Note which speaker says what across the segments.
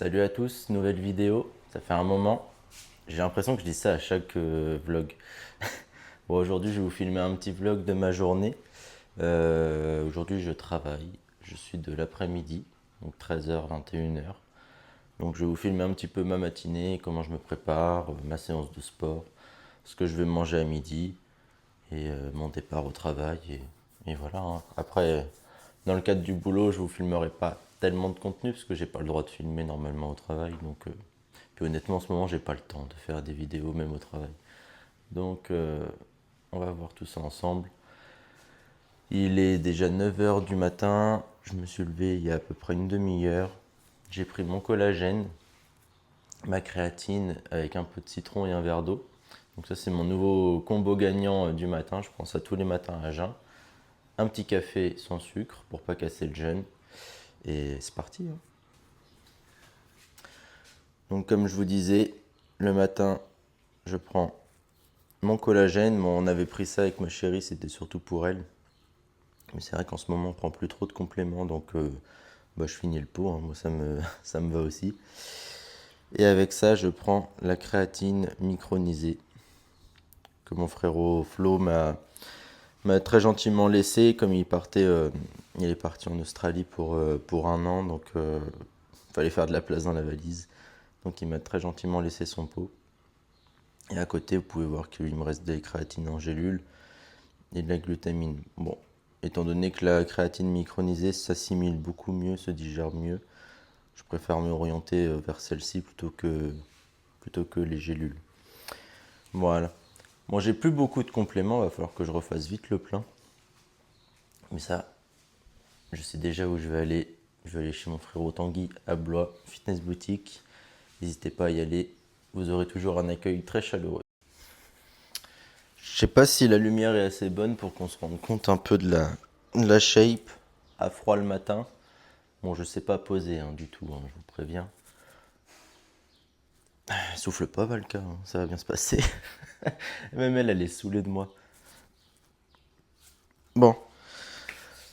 Speaker 1: Salut à tous, nouvelle vidéo, ça fait un moment. J'ai l'impression que je dis ça à chaque vlog. Bon, aujourd'hui je vais vous filmer un petit vlog de ma journée. Aujourd'hui je travaille, je suis de l'après-midi, donc 13h, 21h. Donc je vais vous filmer un petit peu ma matinée, comment je me prépare, ma séance de sport, ce que je vais manger à midi et mon départ au travail. Et voilà, hein. Après, dans le cadre du boulot, je vous filmerai pas tellement de contenu parce que j'ai pas le droit de filmer normalement au travail. Puis honnêtement, en ce moment, j'ai pas le temps de faire des vidéos même au travail. Donc, on va voir tout ça ensemble. Il est déjà 9h du matin. Je me suis levé il y a à peu près une demi-heure. J'ai pris mon collagène, ma créatine avec un peu de citron et un verre d'eau. Donc ça, c'est mon nouveau combo gagnant du matin. Je prends ça tous les matins à jeun. Un petit café sans sucre pour pas casser le jeûne. Et c'est parti, hein. Donc comme je vous disais, le matin, je prends mon collagène. Bon, on avait pris ça avec ma chérie, c'était surtout pour elle. Mais c'est vrai qu'en ce moment, on prend plus trop de compléments, donc je finis le pot, hein. Moi, ça me va aussi. Et avec ça, je prends la créatine micronisée que mon frérot Flo m'a très gentiment laissé, comme il est parti en Australie pour un an, donc fallait faire de la place dans la valise. Donc il m'a très gentiment laissé son pot. Et à côté, vous pouvez voir qu'il me reste des créatines en gélule et de la glutamine. Bon, étant donné que la créatine micronisée s'assimile beaucoup mieux, se digère mieux, je préfère m'orienter vers celle-ci plutôt que les gélules. Voilà. Bon, j'ai plus beaucoup de compléments, il va falloir que je refasse vite le plein. Mais ça, je sais déjà où je vais aller. Je vais aller chez mon frérot Tanguy à Blois, Fitness Boutique. N'hésitez pas à y aller, vous aurez toujours un accueil très chaleureux. Je sais pas si la lumière est assez bonne pour qu'on se rende compte un peu de la shape à froid le matin. Bon, je sais pas poser hein, du tout, hein, je vous préviens. Souffle pas Valka, hein, ça va bien se passer. Même elle est saoulée de moi. Bon,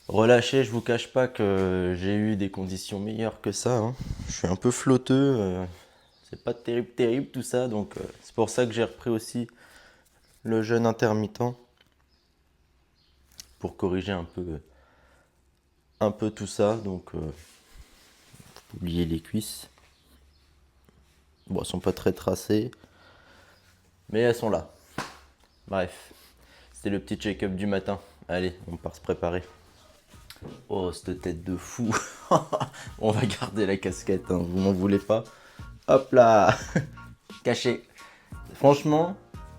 Speaker 1: relâché, je vous cache pas que j'ai eu des conditions meilleures que ça, hein. Je suis un peu flotteux, c'est pas terrible tout ça, donc c'est pour ça que j'ai repris aussi le jeûne intermittent pour corriger un peu tout ça. Donc, faut pas oublier les cuisses. Bon, elles sont pas très tracées, mais elles sont là. Bref, c'était le petit check-up du matin. Allez, on part se préparer. Oh, cette tête de fou. On va garder la casquette, hein, vous m'en voulez pas. Hop là. Caché. Franchement,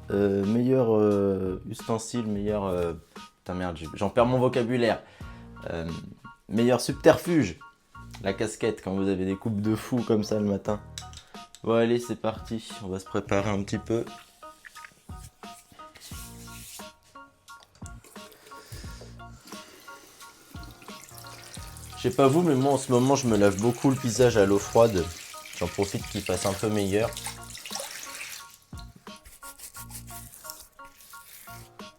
Speaker 1: meilleur ustensile, meilleur... putain merde, j'en perds mon vocabulaire. Euh, Meilleur subterfuge. La casquette quand vous avez des coupes de fou comme ça le matin. Bon allez, c'est parti. On va se préparer un petit peu. Je sais pas vous, mais moi en ce moment je me lave beaucoup le visage à l'eau froide. J'en profite qu'il fasse un peu meilleur.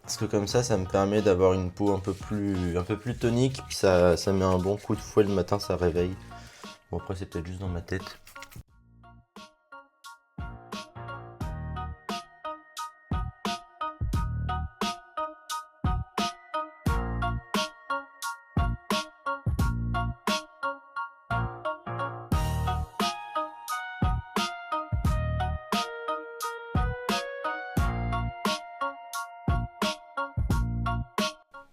Speaker 1: Parce que comme ça me permet d'avoir une peau un peu plus tonique. Puis ça met un bon coup de fouet le matin, ça réveille. Bon après c'est peut-être juste dans ma tête.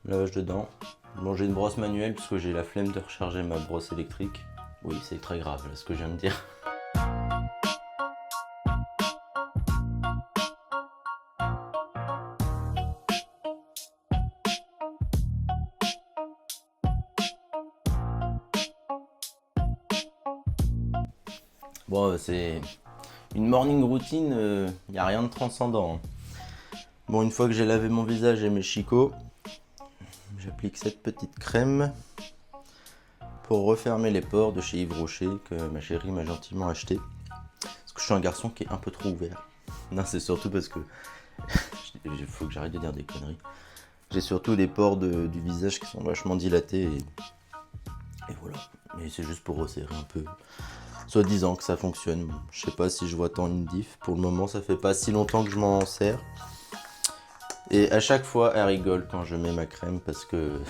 Speaker 1: Lavage de dents. Bon, j'ai une brosse manuelle parce que j'ai la flemme de recharger ma brosse électrique. Oui, c'est très grave là, ce que je viens de dire. Bon, c'est une morning routine, il n'y a rien de transcendant, hein. Bon, une fois que j'ai lavé mon visage et mes chicots, j'applique cette petite crème pour refermer les pores de chez Yves Rocher que ma chérie m'a gentiment acheté. Parce que je suis un garçon qui est un peu trop ouvert. Non, c'est surtout parce que il faut que j'arrête de dire des conneries. J'ai surtout les pores du visage qui sont vachement dilatés et voilà. Mais c'est juste pour resserrer un peu. Soi-disant que ça fonctionne. Je sais pas si je vois tant une diff. Pour le moment, ça fait pas si longtemps que je m'en sers. Et à chaque fois, elle rigole quand je mets ma crème parce que...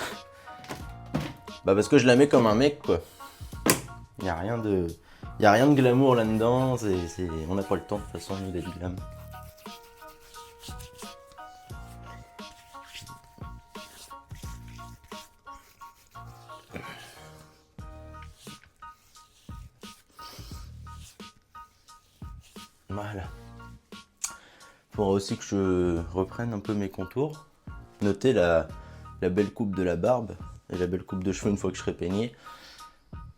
Speaker 1: parce que je la mets comme un mec, quoi. Y a rien de... Y a rien de glamour là-dedans. On n'a pas le temps, de toute façon, nous, d'être glam. Voilà. Faudra aussi que je reprenne un peu mes contours. Notez la belle coupe de la barbe et la belle coupe de cheveux une fois que je serai peigné.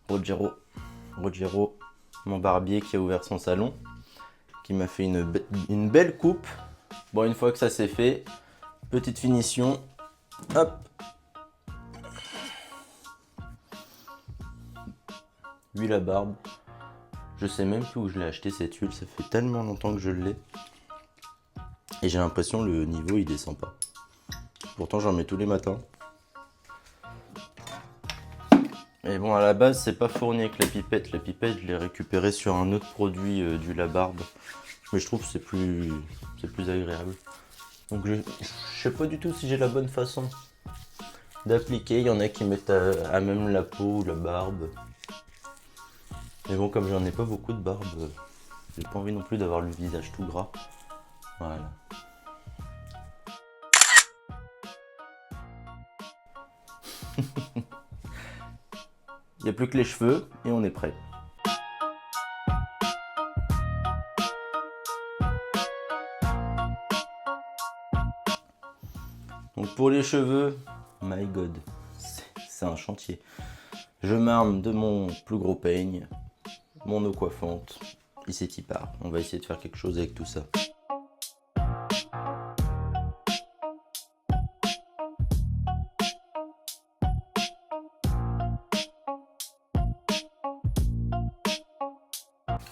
Speaker 1: Rogero, mon barbier qui a ouvert son salon, qui m'a fait une belle coupe. Bon, une fois que ça c'est fait, petite finition, hop. Huile à barbe. Je sais même plus où je l'ai acheté cette huile, ça fait tellement longtemps que je l'ai. Et j'ai l'impression le niveau il descend pas. Pourtant j'en mets tous les matins. Et bon, à la base c'est pas fourni avec la pipette. La pipette je l'ai récupérée sur un autre produit d'huile à barbe. Mais je trouve que c'est plus agréable. Donc je sais pas du tout si j'ai la bonne façon d'appliquer. Il y en a qui mettent à même la peau ou la barbe. Mais bon, comme j'en ai pas beaucoup de barbe, j'ai pas envie non plus d'avoir le visage tout gras. Voilà. Il n'y a plus que les cheveux et on est prêt. Donc pour les cheveux, my god, c'est un chantier. Je m'arme de mon plus gros peigne, mon eau coiffante, et c'est y part. On va essayer de faire quelque chose avec tout ça.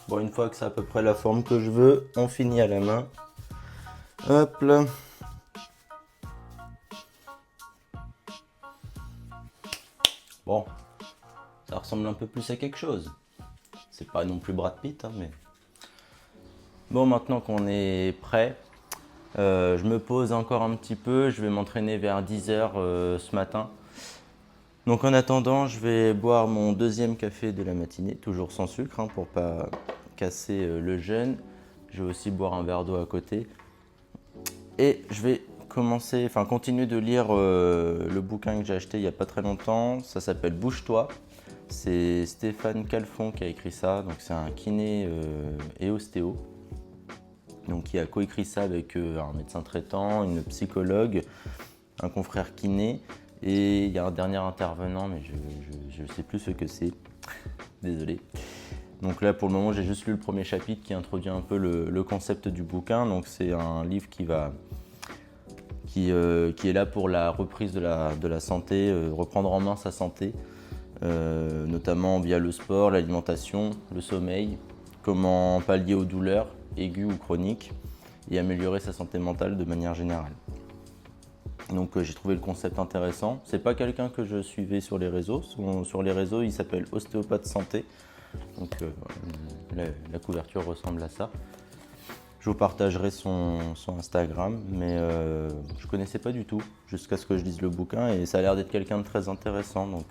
Speaker 1: Bon, une fois que c'est à peu près la forme que je veux, on finit à la main. Hop là. Bon, ça ressemble un peu plus à quelque chose. C'est pas non plus Brad Pitt, hein, mais... Bon, maintenant qu'on est prêt, je me pose encore un petit peu. Je vais m'entraîner vers 10h ce matin. Donc en attendant, je vais boire mon deuxième café de la matinée, toujours sans sucre, hein, pour pas casser le jeûne. Je vais aussi boire un verre d'eau à côté. Et je vais continuer de lire le bouquin que j'ai acheté il n'y a pas très longtemps. Ça s'appelle Bouge-toi. C'est Stéphane Calfon qui a écrit ça. Donc c'est un kiné et ostéo. Donc qui a coécrit ça avec un médecin traitant, une psychologue, un confrère kiné. Et il y a un dernier intervenant, mais je ne sais plus ce que c'est. Désolé. Donc là, pour le moment, j'ai juste lu le premier chapitre qui introduit un peu le concept du bouquin. Donc c'est un livre qui est là pour la reprise de la santé, reprendre en main sa santé, notamment via le sport, l'alimentation, le sommeil, comment pallier aux douleurs aiguës ou chroniques et améliorer sa santé mentale de manière générale. Donc j'ai trouvé le concept intéressant. C'est pas quelqu'un que je suivais sur les réseaux. Sur les réseaux, il s'appelle Ostéopathe Santé. Donc la couverture ressemble à ça. Je vous partagerai son Instagram, mais je connaissais pas du tout jusqu'à ce que je lise le bouquin et ça a l'air d'être quelqu'un de très intéressant. Donc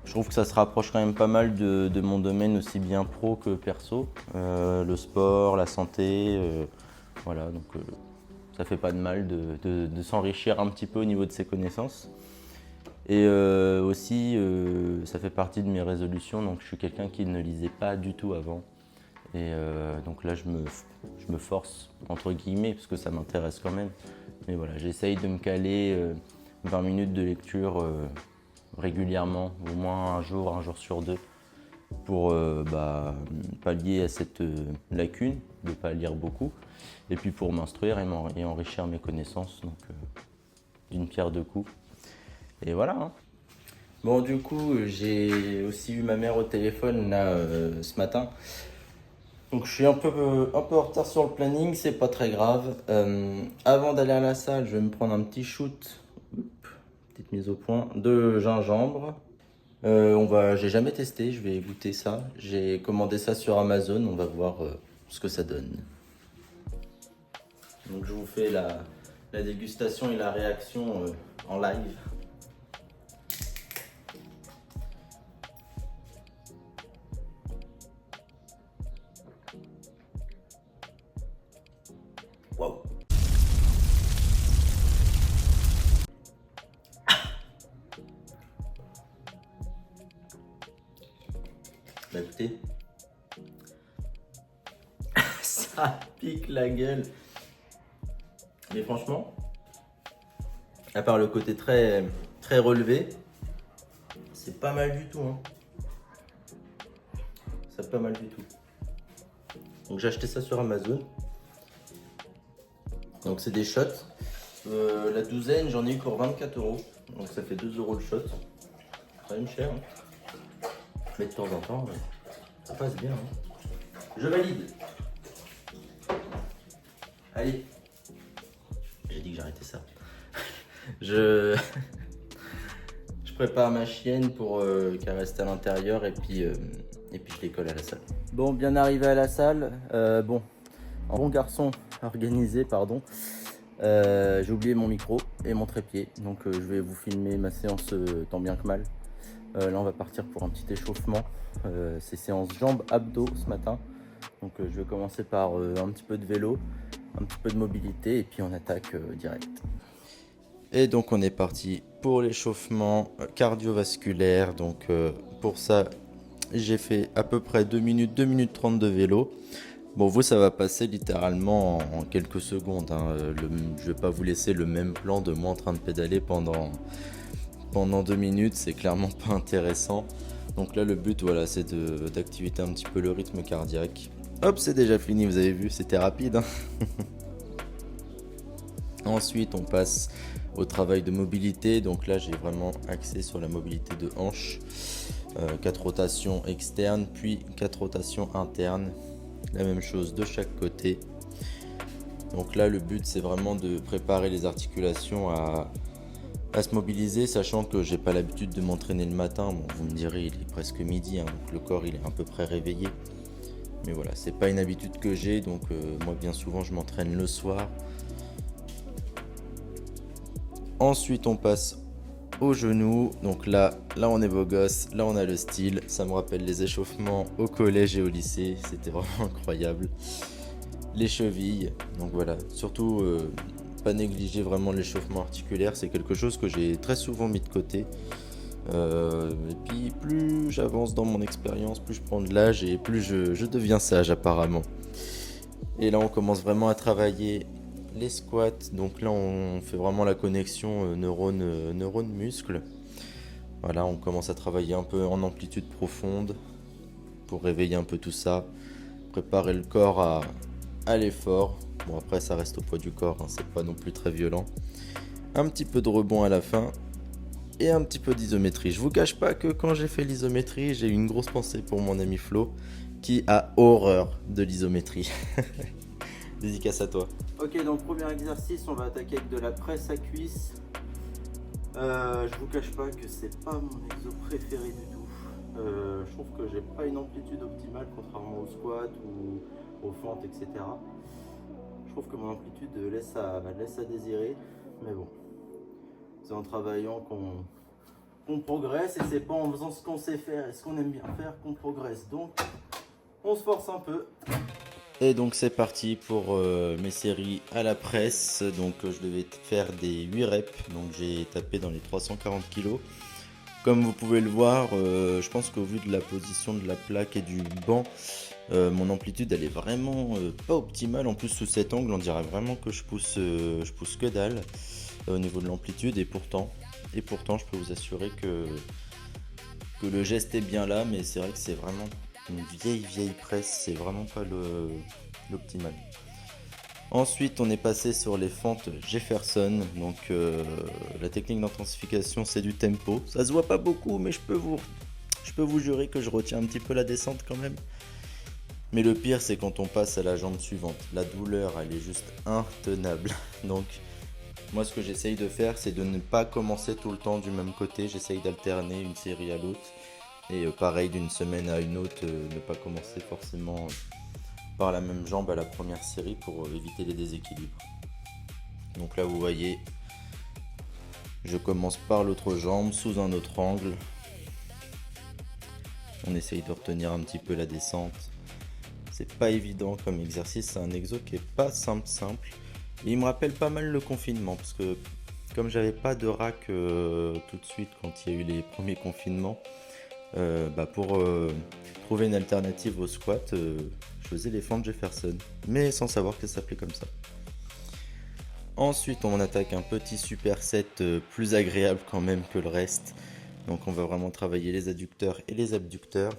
Speaker 1: je trouve que ça se rapproche quand même pas mal de mon domaine aussi bien pro que perso. Le sport, la santé, voilà. Donc ça fait pas de mal de s'enrichir un petit peu au niveau de ses connaissances. Et aussi, ça fait partie de mes résolutions, donc je suis quelqu'un qui ne lisait pas du tout avant. Et donc là, je me force, entre guillemets, parce que ça m'intéresse quand même. Mais voilà, j'essaye de me caler 20 minutes de lecture régulièrement, au moins un jour sur deux, pour pallier à cette lacune de ne pas lire beaucoup. Et puis pour m'instruire et enrichir mes connaissances, donc d'une pierre deux coups. Et voilà. Hein. Bon, du coup, j'ai aussi eu ma mère au téléphone là ce matin. Donc je suis un peu en retard sur le planning, c'est pas très grave. Avant d'aller à la salle, je vais me prendre un petit shoot, petite mise au point, de gingembre. J'ai jamais testé, je vais goûter ça. J'ai commandé ça sur Amazon, on va voir ce que ça donne. Donc je vous fais la dégustation et la réaction en live. Waouh! Bah écoutez, ça pique la gueule. Mais franchement, à part le côté très, très relevé, c'est pas mal du tout, hein. C'est pas mal du tout. Donc j'ai acheté ça sur Amazon. Donc c'est des shots. La douzaine, j'en ai eu pour 24 €. Donc ça fait 2 € le shot. C'est quand même cher, hein. Mais de temps en temps, ça passe bien, hein. Je valide. Allez. J'ai dit que j'arrêtais ça. Je prépare ma chienne pour qu'elle reste à l'intérieur et puis je l'école à la salle. Bon, bien arrivé à la salle. Bon, en bon garçon organisé, pardon. J'ai oublié mon micro et mon trépied, donc je vais vous filmer ma séance tant bien que mal. Là, on va partir pour un petit échauffement. C'est séance jambes abdos ce matin. Donc je vais commencer par un petit peu de vélo, un petit peu de mobilité et puis on attaque direct. Et donc on est parti pour l'échauffement cardiovasculaire. Donc pour ça, j'ai fait à peu près 2 minutes 30 de vélo. Bon, vous, ça va passer littéralement en quelques secondes, hein. Je vais pas vous laisser le même plan de moi en train de pédaler pendant 2 minutes, c'est clairement pas intéressant. Donc là, le but, voilà, c'est d'activer un petit peu le rythme cardiaque. Hop, c'est déjà fini, vous avez vu, c'était rapide, hein. Ensuite, on passe au travail de mobilité. Donc là, j'ai vraiment axé sur la mobilité de hanche. 4 rotations externes, puis 4 rotations internes. La même chose de chaque côté. Donc là, le but, c'est vraiment de préparer les articulations à se mobiliser, sachant que j'ai pas l'habitude de m'entraîner le matin. Bon, vous me direz, il est presque midi, hein, donc le corps il est à peu près réveillé. Mais voilà, c'est pas une habitude que j'ai, donc moi bien souvent je m'entraîne le soir. Ensuite, on passe aux genoux. Donc là on est beau gosse, là on a le style. Ça me rappelle les échauffements au collège et au lycée, c'était vraiment incroyable. Les chevilles, donc voilà, surtout pas négliger vraiment l'échauffement articulaire, c'est quelque chose que j'ai très souvent mis de côté. Et puis plus j'avance dans mon expérience, plus je prends de l'âge et plus je deviens sage apparemment. Et là on commence vraiment à travailler les squats. Donc là on fait vraiment la connexion neurone-muscle. Voilà, on commence à travailler un peu en amplitude profonde pour réveiller un peu tout ça, préparer le corps à l'effort. Bon, après ça reste au poids du corps, hein, c'est pas non plus très violent. Un petit peu de rebond à la fin et un petit peu d'isométrie. Je vous cache pas que quand j'ai fait l'isométrie, j'ai eu une grosse pensée pour mon ami Flo qui a horreur de l'isométrie. Dédicace à toi. Ok, donc premier exercice, on va attaquer avec de la presse à cuisse. Je vous cache pas que c'est pas mon exo préféré du tout. Je trouve que j'ai pas une amplitude optimale contrairement au squat ou aux fentes, etc. Je trouve que mon amplitude laisse à désirer, mais bon, c'est en travaillant qu'on progresse et c'est pas en faisant ce qu'on sait faire et ce qu'on aime bien faire qu'on progresse. Donc, on se force un peu. Et donc c'est parti pour mes séries à la presse. Donc je devais faire des 8 reps, donc j'ai tapé dans les 340 kg. Comme vous pouvez le voir, je pense qu'au vu de la position de la plaque et du banc, mon amplitude elle est vraiment pas optimale. En plus sous cet angle on dirait vraiment que je pousse que dalle au niveau de l'amplitude. Et pourtant je peux vous assurer que le geste est bien là, mais c'est vrai que c'est vraiment une vieille presse, c'est vraiment pas l'optimal. Ensuite on est passé sur les fentes Jefferson. Donc la technique d'intensification c'est du tempo, ça se voit pas beaucoup mais je peux vous jurer que je retiens un petit peu la descente quand même. Mais le pire c'est quand on passe à la jambe suivante, la douleur elle est juste intenable. Donc Moi, ce que j'essaye de faire, c'est de ne pas commencer tout le temps du même côté. J'essaye d'alterner une série à l'autre. Et pareil, d'une semaine à une autre, ne pas commencer forcément par la même jambe à la première série pour éviter les déséquilibres. Donc là, vous voyez, je commence par l'autre jambe sous un autre angle. On essaye de retenir un petit peu la descente. C'est pas évident comme exercice, c'est un exo qui est pas simple. Et il me rappelle pas mal le confinement parce que comme j'avais pas de rack tout de suite quand il y a eu les premiers confinements, pour trouver une alternative au squat, je faisais les fentes Jefferson, mais sans savoir que ça s'appelait comme ça. Ensuite, on attaque un petit superset plus agréable quand même que le reste. Donc on va vraiment travailler les adducteurs et les abducteurs.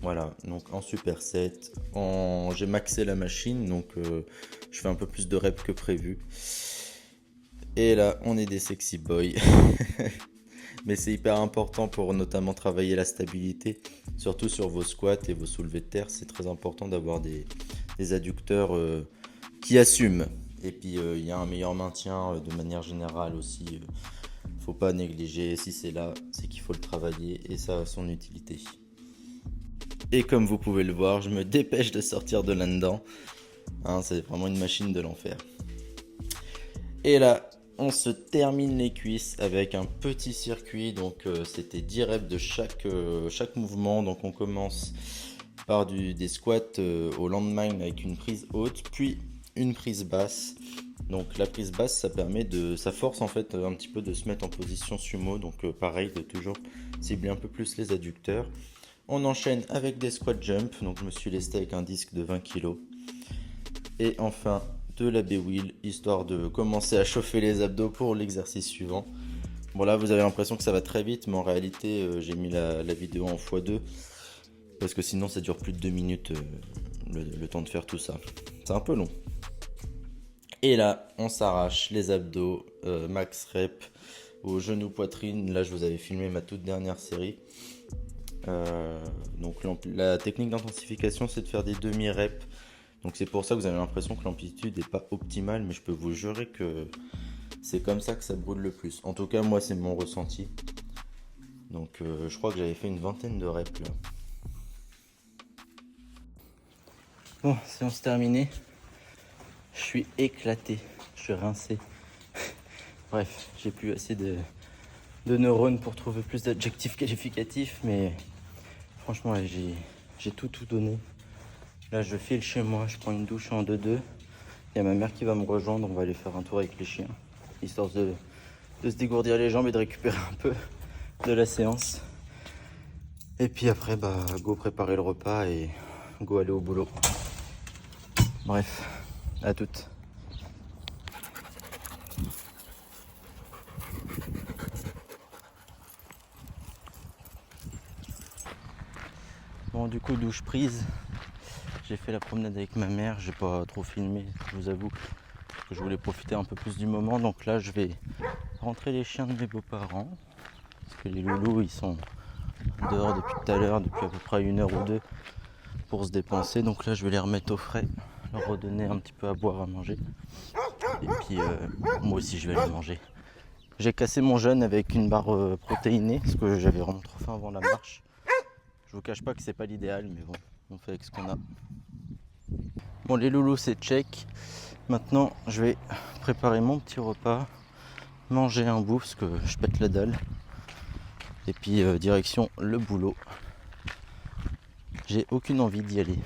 Speaker 1: Voilà, donc en superset, j'ai maxé la machine, donc je fais un peu plus de reps que prévu. Et là, on est des sexy boys. Mais c'est hyper important pour notamment travailler la stabilité, surtout sur vos squats et vos soulevés de terre. C'est très important d'avoir des adducteurs qui assument. Et puis il y a un meilleur maintien de manière générale aussi. Faut pas négliger, si c'est là, c'est qu'il faut le travailler et ça a son utilité. Et comme vous pouvez le voir, je me dépêche de sortir de là-dedans. Hein, c'est vraiment une machine de l'enfer. Et là, on se termine les cuisses avec un petit circuit. Donc c'était 10 reps de chaque mouvement. Donc on commence par des squats au landmine avec une prise haute, puis une prise basse. Donc la prise basse, ça force en fait un petit peu de se mettre en position sumo. Donc pareil, de toujours cibler un peu plus les adducteurs. On enchaîne avec des squat jump. Donc je me suis lesté avec un disque de 20 kg. Et enfin de la B-wheel, histoire de commencer à chauffer les abdos pour l'exercice suivant. Bon là vous avez l'impression que ça va très vite, mais en réalité j'ai mis la vidéo en x2. Parce que sinon ça dure plus de 2 minutes le temps de faire tout ça. C'est un peu long. Et là, on s'arrache les abdos, max rep, au genou poitrine. Là, je vous avais filmé ma toute dernière série. Donc la technique d'intensification, c'est de faire des demi-reps. Donc c'est pour ça que vous avez l'impression que l'amplitude n'est pas optimale, mais je peux vous jurer que c'est comme ça que ça brûle le plus. En tout cas, moi, c'est mon ressenti. Donc je crois que j'avais fait une vingtaine de reps là. Bon, séance terminée. Je suis éclaté, je suis rincé. Bref, j'ai plus assez de neurones pour trouver plus d'adjectifs qualificatifs, mais franchement, là, j'ai tout donné. Là, je file chez moi, je prends une douche en 2-2. Il y a ma mère qui va me rejoindre, on va aller faire un tour avec les chiens, histoire de se dégourdir les jambes et de récupérer un peu de la séance. Et puis après, go préparer le repas et go aller au boulot. Bref. À toutes. Bon, du coup, douche prise. J'ai fait la promenade avec ma mère. J'ai pas trop filmé, je vous avoue, parce que je voulais profiter un peu plus du moment. Donc là, je vais rentrer les chiens de mes beaux-parents. Parce que les loulous, ils sont dehors depuis tout à l'heure, depuis à peu près 1 heure ou 2 pour se dépenser. Donc là, je vais les remettre au frais, leur redonner un petit peu à boire, à manger. Et puis moi aussi je vais aller manger. J'ai cassé mon jeûne avec une barre protéinée parce que j'avais vraiment trop faim avant la marche. Je vous cache pas que c'est pas l'idéal, mais bon, on fait avec ce qu'on a. Bon, les loulous c'est check. Maintenant je vais préparer mon petit repas, manger un bout parce que je pète la dalle. Et puis direction le boulot. J'ai aucune envie d'y aller.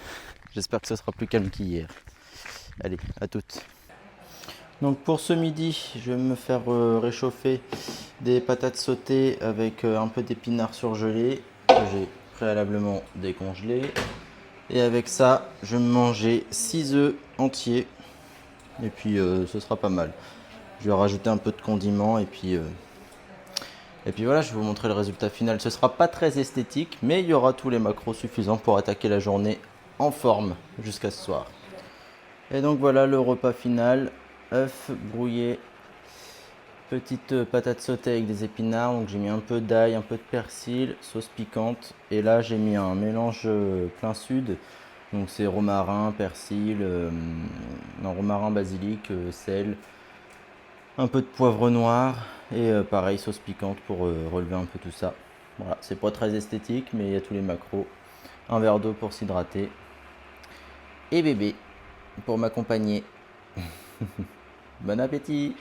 Speaker 1: J'espère que ce sera plus calme qu'hier. Allez, à toutes. Donc pour ce midi, je vais me faire réchauffer des patates sautées avec un peu d'épinards surgelés que j'ai préalablement décongelés. Et avec ça, je vais me manger 6 œufs entiers. Et puis ce sera pas mal. Je vais rajouter un peu de condiments et puis voilà, je vais vous montrer le résultat final. Ce sera pas très esthétique, mais il y aura tous les macros suffisants pour attaquer la journée en forme jusqu'à ce soir. Et donc voilà le repas final. Œufs brouillés, petite patate sautée avec des épinards. Donc j'ai mis un peu d'ail, un peu de persil, sauce piquante. Et là j'ai mis un mélange plein sud. Donc c'est romarin, persil, romarin, basilic, sel, un peu de poivre noir et pareil sauce piquante pour relever un peu tout ça. Voilà, c'est pas très esthétique mais il y a tous les macros. Un verre d'eau pour s'hydrater. Et bébé pour m'accompagner. Bon appétit.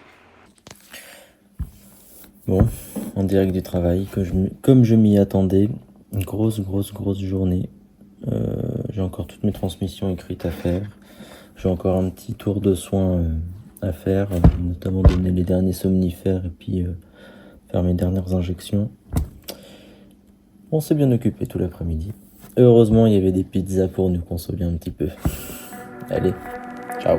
Speaker 1: Bon, en direct du travail, comme je m'y attendais, une grosse journée. J'ai encore toutes mes transmissions écrites à faire. J'ai encore un petit tour de soins à faire, notamment donner les derniers somnifères et puis faire mes dernières injections. On s'est bien occupé tout l'après-midi. Heureusement, il y avait des pizzas pour nous consoler un petit peu. Allez, ciao.